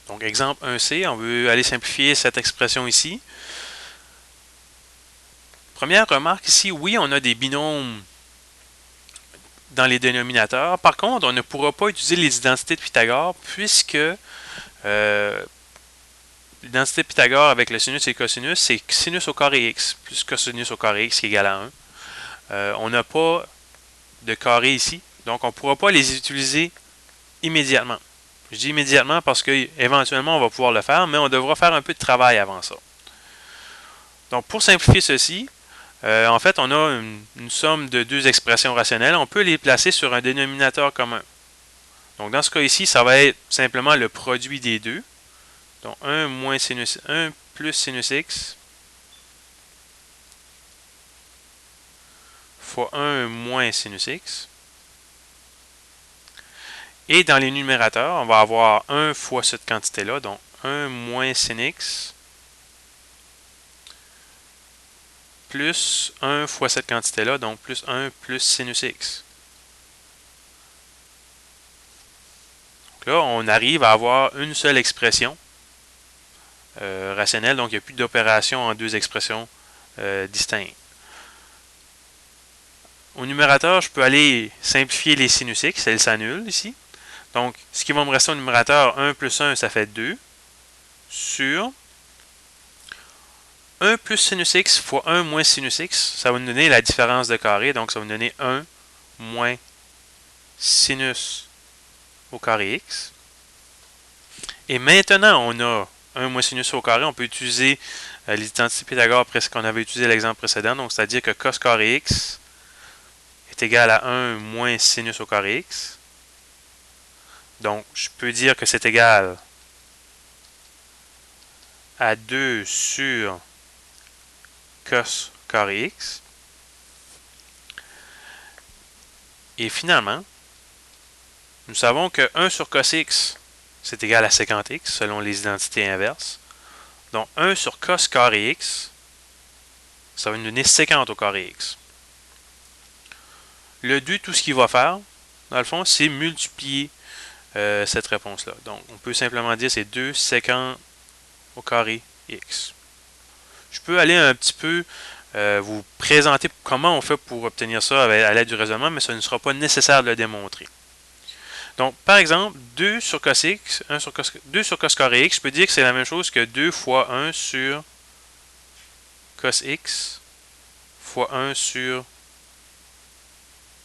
Donc, exemple 1C, on veut aller simplifier cette expression ici. Première remarque ici, oui, on a des binômes dans les dénominateurs. Par contre, on ne pourra pas utiliser les identités de Pythagore puisque l'identité de Pythagore avec le sinus et le cosinus, c'est sinus au carré x plus cosinus au carré x qui est égal à 1. On n'a pas de carré ici, donc on ne pourra pas les utiliser immédiatement. Je dis immédiatement parce qu'éventuellement on va pouvoir le faire, mais on devra faire un peu de travail avant ça. Donc pour simplifier ceci, en fait on a une somme de deux expressions rationnelles. On peut les placer sur un dénominateur commun. Donc dans ce cas ici, ça va être simplement le produit des deux. Donc 1 moins sinus 1 plus sinus x fois 1 moins sinus x. Et dans les numérateurs, on va avoir 1 fois cette quantité-là, donc 1 moins sin x plus 1 fois cette quantité-là, donc plus 1 plus sinus x. Donc là, on arrive à avoir une seule expression rationnelle, donc il n'y a plus d'opération en deux expressions distinctes. Au numérateur, je peux aller simplifier les sinus x, elles s'annulent ici. Donc, ce qui va me rester au numérateur, 1 plus 1, ça fait 2, sur 1 plus sinus x fois 1 moins sinus x, ça va nous donner la différence de carré, donc ça va nous donner 1 moins sinus au carré x. Et maintenant, on a 1 moins sinus au carré, on peut utiliser les identités Pythagore presque qu'on avait utilisé l'exemple précédent, donc c'est-à-dire que cos carré x est égal à 1 moins sinus au carré x. Donc, je peux dire que c'est égal à 2 sur cos carré x. Et finalement, nous savons que 1 sur cos x, c'est égal à 50x, selon les identités inverses. Donc, 1 sur cos carré x, ça va nous donner 50 au carré x. Le 2, tout ce qu'il va faire, dans le fond, c'est multiplier cette réponse-là. Donc, on peut simplement dire c'est 2 sécant au carré x. Je peux aller un petit peu vous présenter comment on fait pour obtenir ça à l'aide du raisonnement, mais ça ne sera pas nécessaire de le démontrer. Donc, par exemple, 2 sur cos x, 2 sur cos carré x, je peux dire que c'est la même chose que 2 fois 1 sur cos x fois 1 sur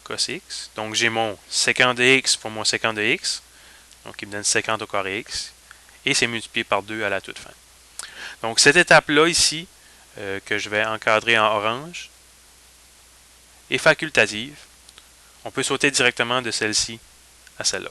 cos x. Donc, j'ai mon sécant de x pour mon sécant de x. Donc, il me donne 50 au carré x. Et c'est multiplié par 2 à la toute fin. Donc, cette étape-là ici, que je vais encadrer en orange, est facultative. On peut sauter directement de celle-ci à celle-là.